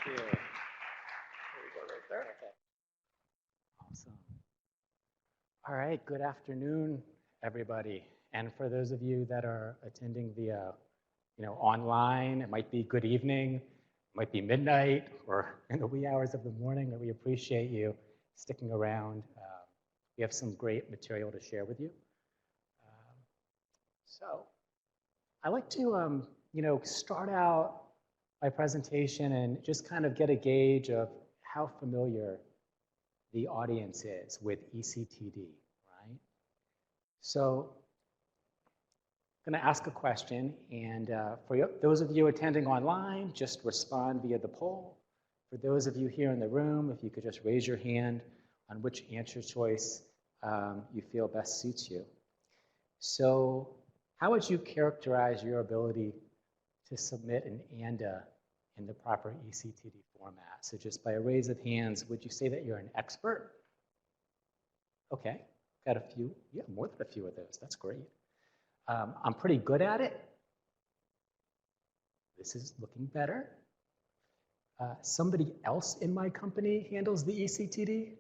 you. There we go, right there. Okay. Awesome. All right, good afternoon, everybody. And for those of you that are attending via, online, it might be good evening, it might be midnight, or in the wee hours of the morning, but we appreciate you sticking around. We have some great material to share with you. So I like to, start out my presentation and just kind of get a gauge of how familiar the audience is with eCTD, right? So I'm going to ask a question, and for those of you attending online, just respond via the poll. For those of you here in the room, if you could just raise your hand on which answer choice you feel best suits you. So how would you characterize your ability to submit an ANDA in the proper eCTD format? So just by a raise of hands, would you say that you're an expert? Okay, got a few, yeah, more than a few of those, that's great. I'm pretty good at it. This is looking better. Somebody else in my company handles the eCTD?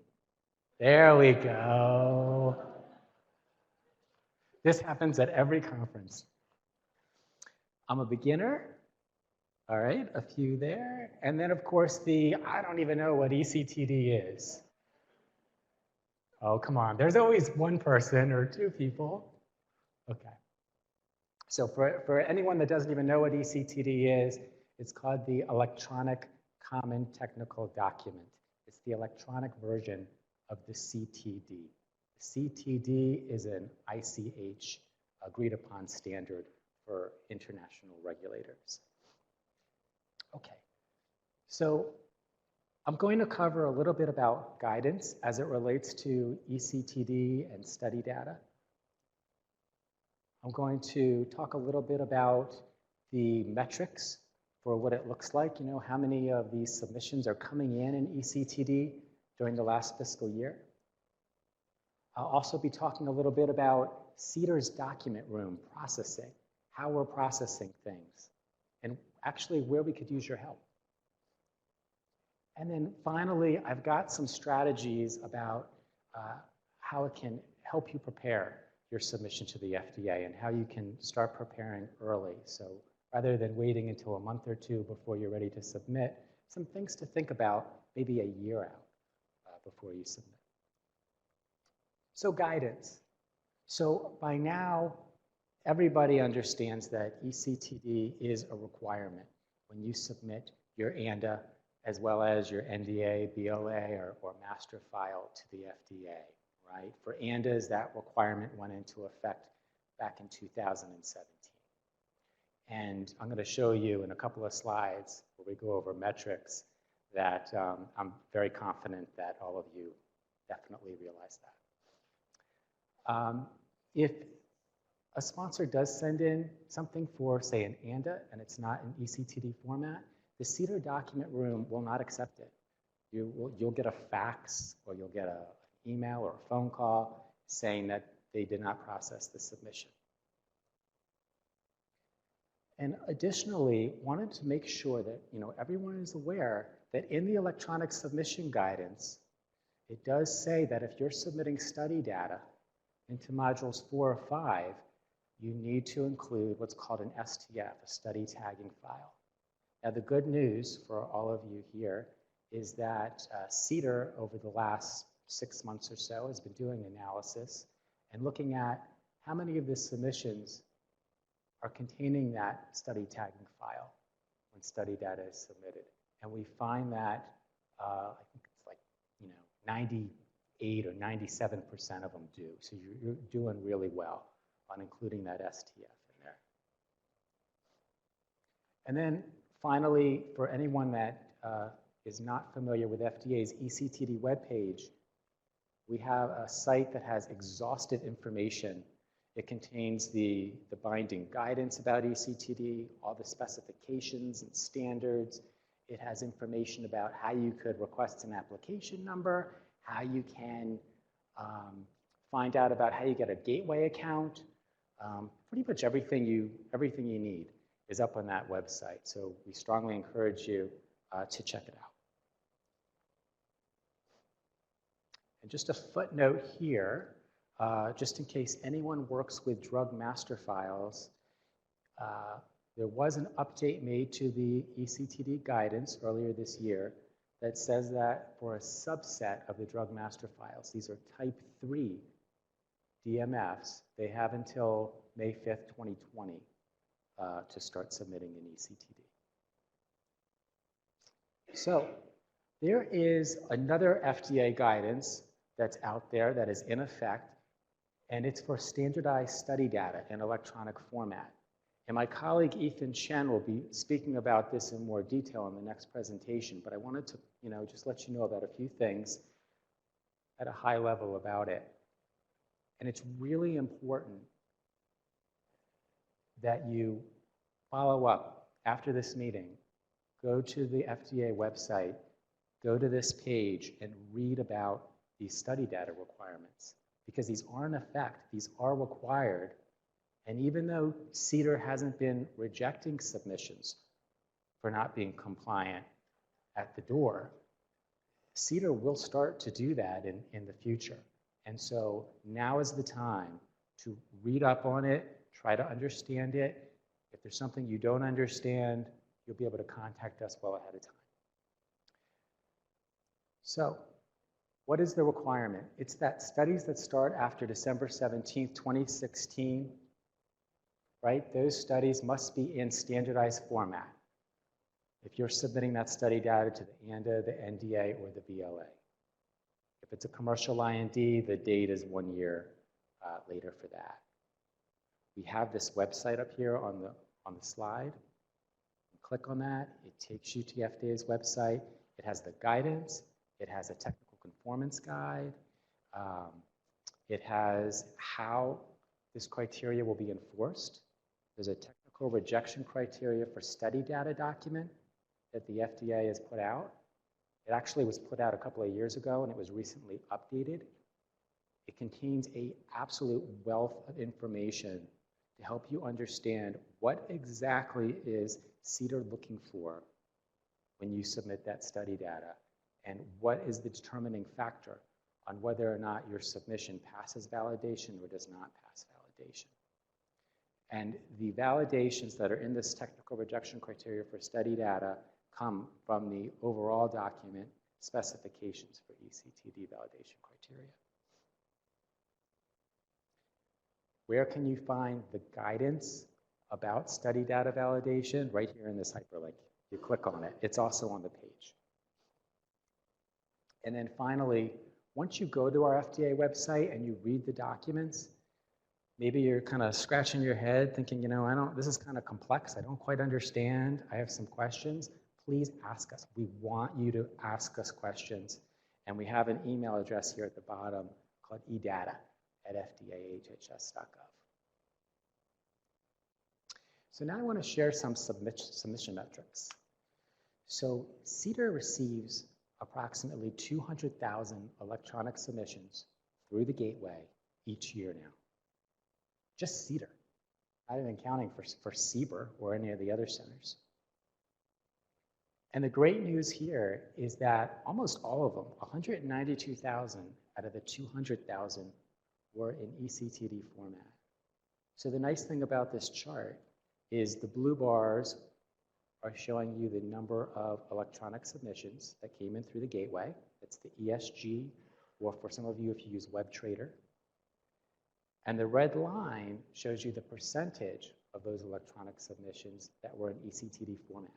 There we go. This happens at every conference. I'm a beginner. All right, a few there. And then, of course, I don't even know what eCTD is. Oh, come on. There's always one person or two people. Okay. So for anyone that doesn't even know what eCTD is, it's called the Electronic Common Technical Document. It's the electronic version of the CTD. CTD is an ICH, agreed upon standard for international regulators. Okay, so I'm going to cover a little bit about guidance as it relates to eCTD and study data. I'm going to talk a little bit about the metrics for what it looks like, how many of these submissions are coming in eCTD during the last fiscal year. I'll also be talking a little bit about Cedars document room processing, how we're processing things, and actually where we could use your help. And then finally, I've got some strategies about how it can help you prepare your submission to the FDA and how you can start preparing early. So rather than waiting until a month or two before you're ready to submit, some things to think about maybe a year out before you submit. So guidance. So by now, everybody understands that eCTD is a requirement when you submit your ANDA as well as your NDA, BLA, or master file to the FDA, right? For ANDAs, that requirement went into effect back in 2017. And I'm going to show you in a couple of slides where we go over metrics that I'm very confident that all of you definitely realize that. If a sponsor does send in something for, say, an ANDA, and it's not in eCTD format, the CDER document room will not accept it. You'll get a fax, or you'll get an email or a phone call saying that they did not process the submission. And additionally, wanted to make sure that everyone is aware that in the electronic submission guidance, it does say that if you're submitting study data into modules 4 or 5, you need to include what's called an STF, a study tagging file. Now, the good news for all of you here is that CDER, over the last 6 months or so, has been doing analysis and looking at how many of the submissions are containing that study tagging file when study data is submitted. And we find that, I think it's like, 98 or 97% of them do. So you're doing really well on including that STF in there. And then finally, for anyone that is not familiar with FDA's eCTD webpage, we have a site that has exhaustive information. It contains the binding guidance about eCTD, all the specifications and standards. It has information about how you could request an application number, how you can find out about how you get a gateway account. Pretty much everything you need is up on that website. So we strongly encourage you to check it out. And just a footnote here, just in case anyone works with drug master files, there was an update made to the eCTD guidance earlier this year that says that for a subset of the drug master files, these are type 3 DMFs, they have until May 5th, 2020 to start submitting an eCTD. So there is another FDA guidance that's out there that is in effect, and it's for standardized study data in electronic format. And my colleague Ethan Chen will be speaking about this in more detail in the next presentation, but I wanted to just let you know about a few things at a high level about it. And it's really important that you follow up after this meeting, go to the FDA website, go to this page and read about these study data requirements, because these are in effect, these are required. And even though CDER hasn't been rejecting submissions for not being compliant at the door, CDER will start to do that in the future. And so now is the time to read up on it, try to understand it. If there's something you don't understand, you'll be able to contact us well ahead of time. So what is the requirement? It's that studies that start after December 17th, 2016, right? Those studies must be in standardized format if you're submitting that study data to the ANDA, the NDA, or the BLA. If it's a commercial IND, the date is 1 year later for that. We have this website up here on the slide. You click on that, it takes you to the FDA's website. It has the guidance, it has a technical conformance guide, it has how this criteria will be enforced. There's a technical rejection criteria for study data document that the FDA has put out. It actually was put out a couple of years ago and it was recently updated. It contains an absolute wealth of information to help you understand what exactly is CDER looking for when you submit that study data, and what is the determining factor on whether or not your submission passes validation or does not pass validation. And the validations that are in this technical rejection criteria for study data come from the overall document specifications for eCTD validation criteria. Where can you find the guidance about study data validation? Right here in this hyperlink. You click on it. It's also on the page. And then finally, once you go to our FDA website and you read the documents, maybe you're kind of scratching your head thinking, this is kind of complex. I don't quite understand. I have some questions. Please ask us. We want you to ask us questions. And we have an email address here at the bottom called edata@fdahhs.gov. So now I want to share some submission metrics. So CDER receives approximately 200,000 electronic submissions through the gateway each year now. Just CDER, not even counting for CBER or any of the other centers. And the great news here is that almost all of them, 192,000 out of the 200,000, were in eCTD format. So the nice thing about this chart is the blue bars are showing you the number of electronic submissions that came in through the gateway. That's the ESG, or for some of you, if you use WebTrader. And the red line shows you the percentage of those electronic submissions that were in eCTD format.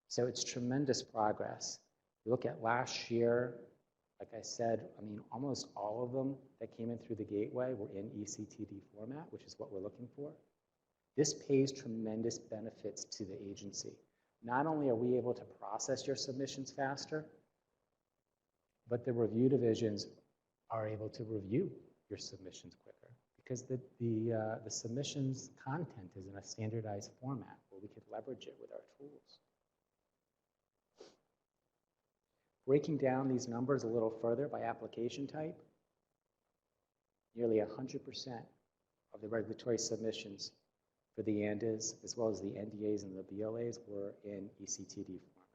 So it's tremendous progress. You look at last year, like I said, almost all of them that came in through the gateway were in eCTD format, which is what we're looking for. This pays tremendous benefits to the agency. Not only are we able to process your submissions faster, but the review divisions are able to review your submissions quicker, because the submissions content is in a standardized format where we could leverage it with our tools. Breaking down these numbers a little further by application type, nearly 100% of the regulatory submissions for the ANDAs, as well as the NDAs and the BLAs, were in eCTD format,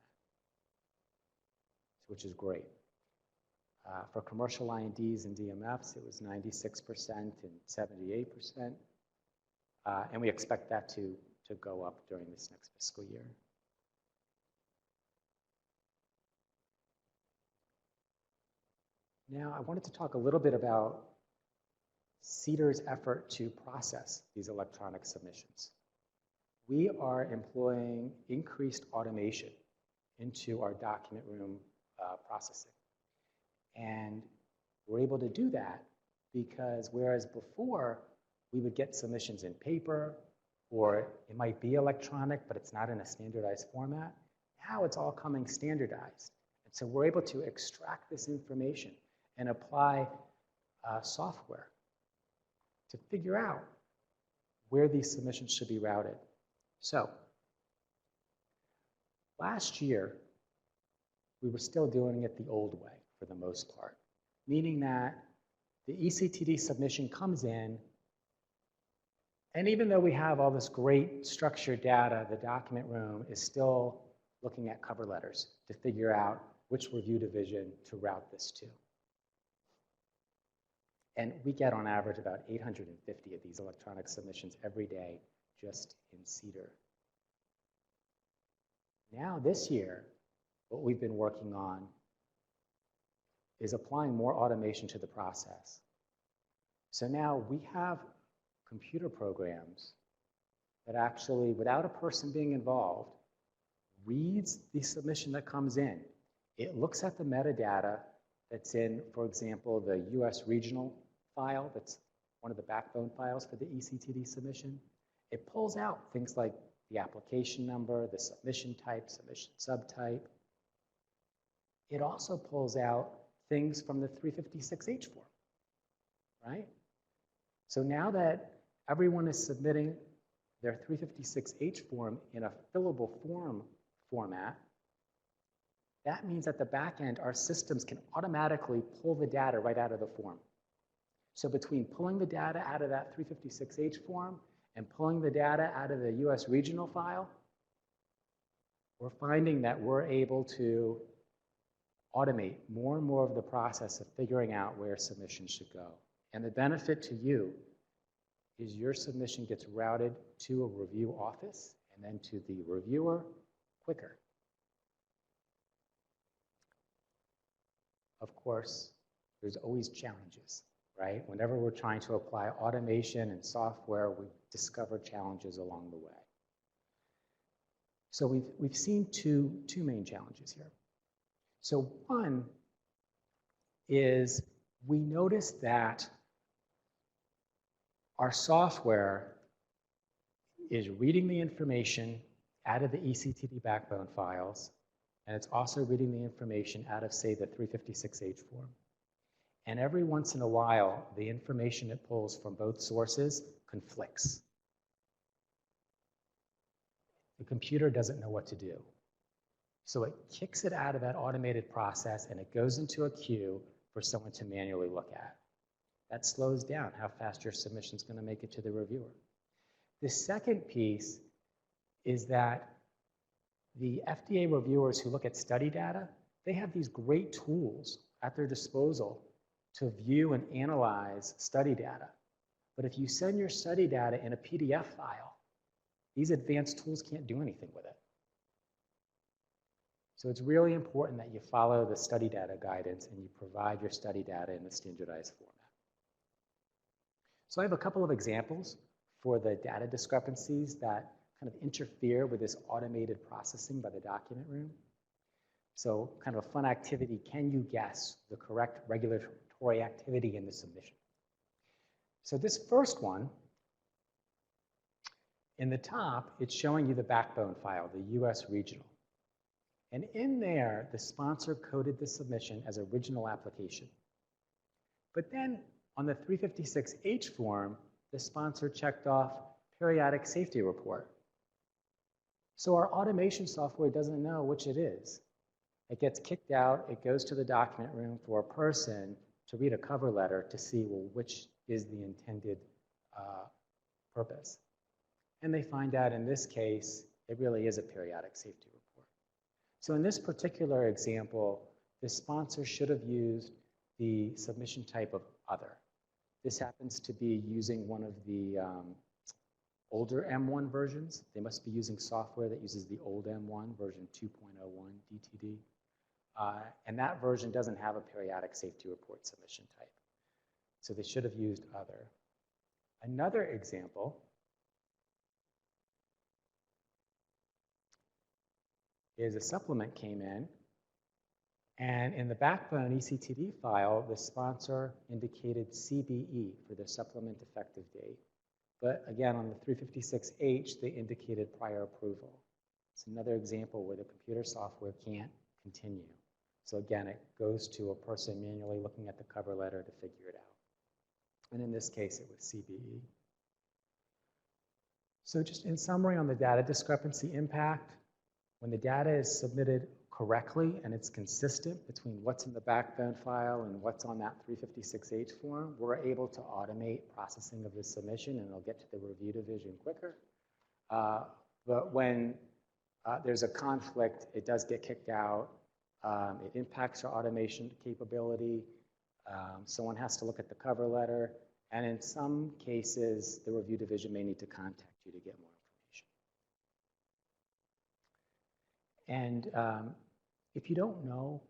which is great. For commercial INDs and DMFs, it was 96% and 78%. And we expect that to go up during this next fiscal year. Now, I wanted to talk a little bit about CDER's effort to process these electronic submissions. We are employing increased automation into our document room processing. And we're able to do that because whereas before we would get submissions in paper, or it might be electronic, but it's not in a standardized format, now it's all coming standardized. And so we're able to extract this information and apply software to figure out where these submissions should be routed. So last year, we were still doing it the old way for the most part, meaning that the eCTD submission comes in, and even though we have all this great structured data, the document room is still looking at cover letters to figure out which review division to route this to. And we get on average about 850 of these electronic submissions every day just in CDER. Now this year, what we've been working on is applying more automation to the process. So now we have computer programs that actually, without a person being involved, reads the submission that comes in. It looks at the metadata that's in, for example, the US regional file, that's one of the backbone files for the eCTD submission. It pulls out things like the application number, the submission type, submission subtype. It also pulls out things from the 356H form, right? So now that everyone is submitting their 356H form in a fillable form format, that means at the back end, our systems can automatically pull the data right out of the form. So between pulling the data out of that 356H form and pulling the data out of the US regional file, we're finding that we're able to automate more and more of the process of figuring out where submissions should go. And the benefit to you is your submission gets routed to a review office and then to the reviewer quicker. Of course, there's always challenges, right? Whenever we're trying to apply automation and software, we discover challenges along the way. So we've seen two main challenges here. So one is we noticed that our software is reading the information out of the eCTD backbone files, and it's also reading the information out of, say, the 356H form. And every once in a while, the information it pulls from both sources conflicts. The computer doesn't know what to do. So it kicks it out of that automated process and it goes into a queue for someone to manually look at. That slows down how fast your submission is going to make it to the reviewer. The second piece is that the FDA reviewers who look at study data, they have these great tools at their disposal to view and analyze study data. But if you send your study data in a PDF file, these advanced tools can't do anything with it. So it's really important that you follow the study data guidance and you provide your study data in the standardized format. So I have a couple of examples for the data discrepancies that kind of interfere with this automated processing by the document room. So kind of a fun activity, can you guess the correct regulatory activity in the submission? So this first one, in the top, it's showing you the backbone file, the US regional. And in there, the sponsor coded the submission as original application. But then on the 356H form, the sponsor checked off periodic safety report. So our automation software doesn't know which it is. It gets kicked out, it goes to the document room for a person to read a cover letter to see, well, which is the intended purpose. And they find out in this case, it really is a periodic safety report. So in this particular example, the sponsor should have used the submission type of other. This happens to be using one of the older M1 versions. They must be using software that uses the old M1, version 2.01 DTD. And that version doesn't have a periodic safety report submission type. So they should have used other. Another example is a supplement came in, and in the backbone eCTD file, the sponsor indicated CBE for the supplement effective date. But again, on the 356H, they indicated prior approval. It's another example where the computer software can't continue. So again, it goes to a person manually looking at the cover letter to figure it out. And in this case, it was CBE. So just in summary on the data discrepancy impact, when the data is submitted correctly and it's consistent between what's in the backbone file and what's on that 356H form, we're able to automate processing of the submission and it'll get to the review division quicker. But when there's a conflict, it does get kicked out. It impacts our automation capability. Someone has to look at the cover letter. And in some cases, the review division may need to contact you to get more information. And if you don't know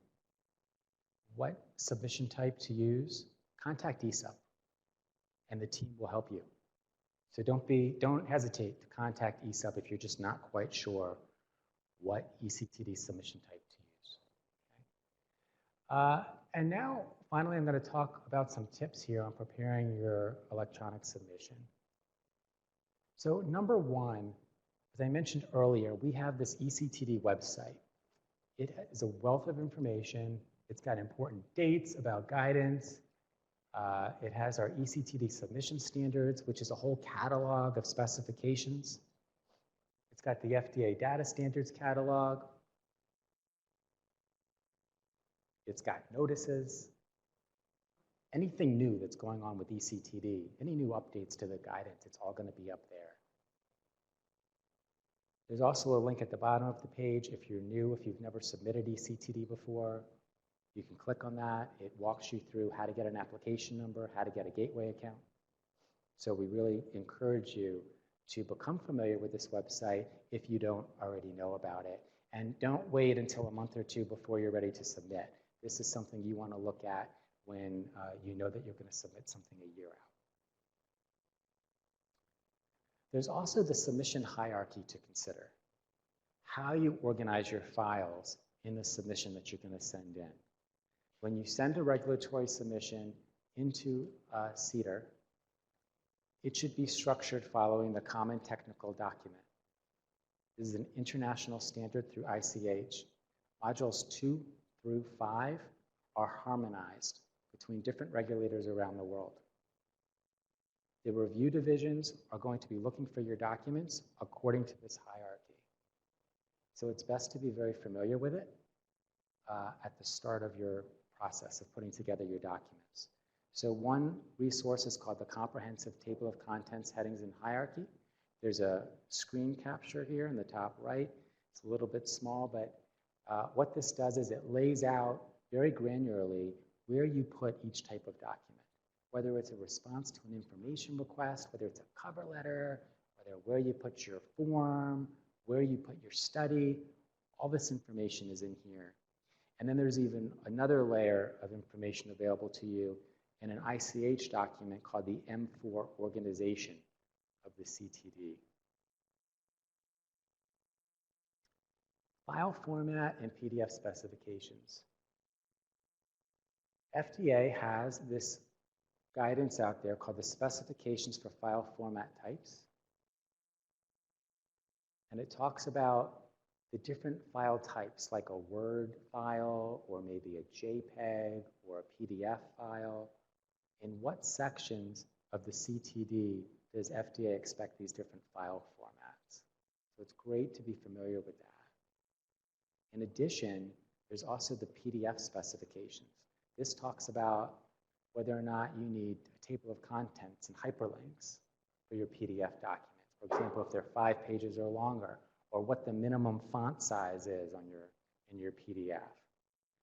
what submission type to use, contact eSub, and the team will help you. So don't hesitate to contact eSub if you're just not quite sure what eCTD submission type to use. Okay? And now, finally, I'm going to talk about some tips here on preparing your electronic submission. So number one, as I mentioned earlier, we have this eCTD website. It is a wealth of information. It's got important dates about guidance. It has our eCTD submission standards, which is a whole catalog of specifications. It's got the FDA data standards catalog. It's got notices. Anything new that's going on with eCTD, any new updates to the guidance, it's all going to be up there. There's also a link at the bottom of the page if you're new, if you've never submitted eCTD before. You can click on that. It walks you through how to get an application number, how to get a gateway account. So we really encourage you to become familiar with this website if you don't already know about it. And don't wait until a month or two before you're ready to submit. This is something you want to look at when you know that you're going to submit something a year out. There's also the submission hierarchy to consider. How you organize your files in the submission that you're going to send in. When you send a regulatory submission into CDER, it should be structured following the Common Technical Document. This is an international standard through ICH. Modules 2 through 5 are harmonized between different regulators around the world. The review divisions are going to be looking for your documents according to this hierarchy. So it's best to be very familiar with it at the start of your process of putting together your documents. So one resource is called the Comprehensive Table of Contents Headings and Hierarchy. There's a screen capture here in the top right. It's a little bit small, but what this does is it lays out very granularly where you put each type of document. Whether it's a response to an information request, whether it's a cover letter, where you put your form, where you put your study, all this information is in here. And then there's even another layer of information available to you in an ICH document called the M4 organization of the CTD. File format and PDF specifications. FDA has this guidance out there called the Specifications for File Format Types. And it talks about the different file types, like a Word file, or maybe a JPEG, or a PDF file. In what sections of the CTD does FDA expect these different file formats? So it's great to be familiar with that. In addition, there's also the PDF specifications. This talks about whether or not you need a table of contents and hyperlinks for your PDF documents, for example, if they're 5 pages or longer, or what the minimum font size is on in your PDF.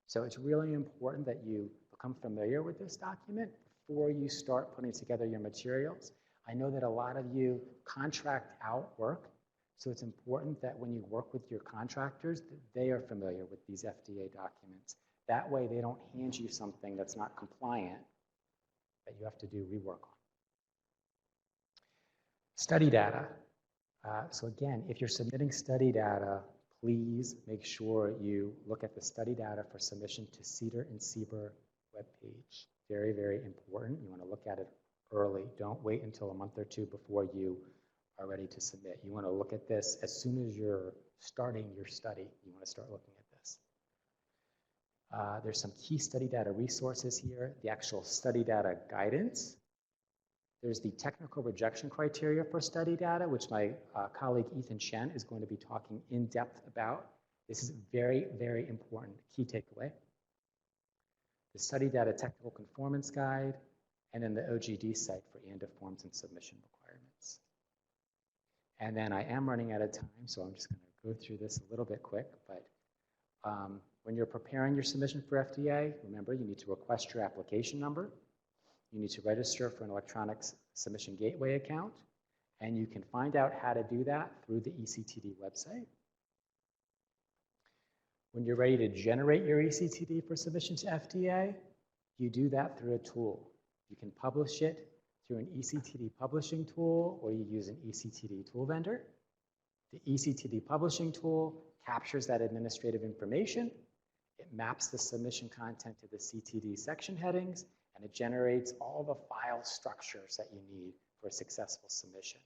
So it's really important that you become familiar with this document before you start putting together your materials. I know that a lot of you contract out work, so it's important that when you work with your contractors, that they are familiar with these FDA documents. That way they don't hand you something that's not compliant that you have to do rework on. Study data. So again, if you're submitting study data, please make sure you look at the study data for submission to CDER and CBER webpage. Very, very important. You want to look at it early. Don't wait until a month or two before you are ready to submit. You want to look at this as soon as you're starting your study. You want to start looking at this. There's some key study data resources here. The actual study data guidance. There's the technical rejection criteria for study data, which my colleague Ethan Chen is going to be talking in depth about. This is very, very important key takeaway. The study data technical conformance guide, and then the OGD site for ANDA forms and submission requirements. And then I am running out of time, so I'm just going to go through this a little bit quick. But when you're preparing your submission for FDA, remember you need to request your application number. You need to register for an electronic submission gateway account, and you can find out how to do that through the eCTD website. When you're ready to generate your eCTD for submission to FDA, you do that through a tool. You can publish it through an eCTD publishing tool, or you use an eCTD tool vendor. The eCTD publishing tool captures that administrative information. It maps the submission content to the CTD section headings, and it generates all the file structures that you need for a successful submission.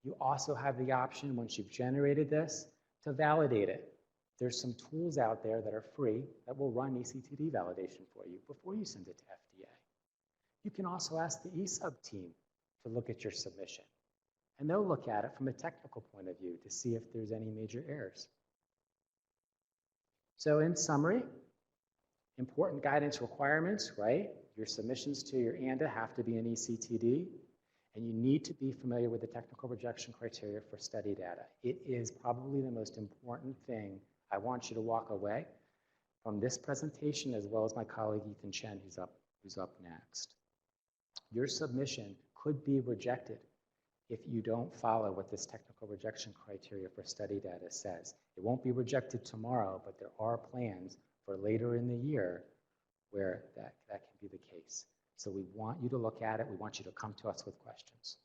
You also have the option, once you've generated this, to validate it. There's some tools out there that are free that will run eCTD validation for you before you send it to FDA. You can also ask the eSub team to look at your submission, and they'll look at it from a technical point of view to see if there's any major errors. So in summary, important guidance requirements, right? Your submissions to your ANDA have to be in eCTD, and you need to be familiar with the technical rejection criteria for study data. It is probably the most important thing. I want you to walk away from this presentation, as well as my colleague Ethan Chen, who's up next. Your submission could be rejected if you don't follow what this technical rejection criteria for study data says. It won't be rejected tomorrow, but there are plans for later in the year where that can be the case. So we want you to look at it. We want you to come to us with questions.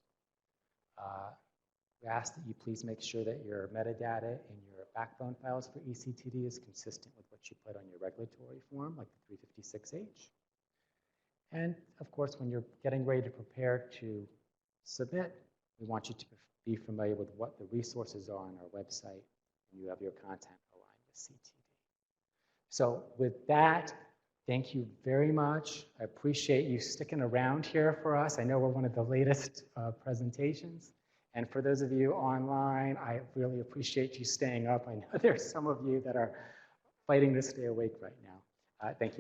We ask that you please make sure that your metadata and your backbone files for eCTD is consistent with what you put on your regulatory form, like the 356H. And of course, when you're getting ready to prepare to submit, we want you to be familiar with what the resources are on our website, and you have your content aligned with CTD. So with that, thank you very much. I appreciate you sticking around here for us. I know we're one of the latest presentations. And for those of you online, I really appreciate you staying up. I know there's some of you that are fighting to stay awake right now. Thank you.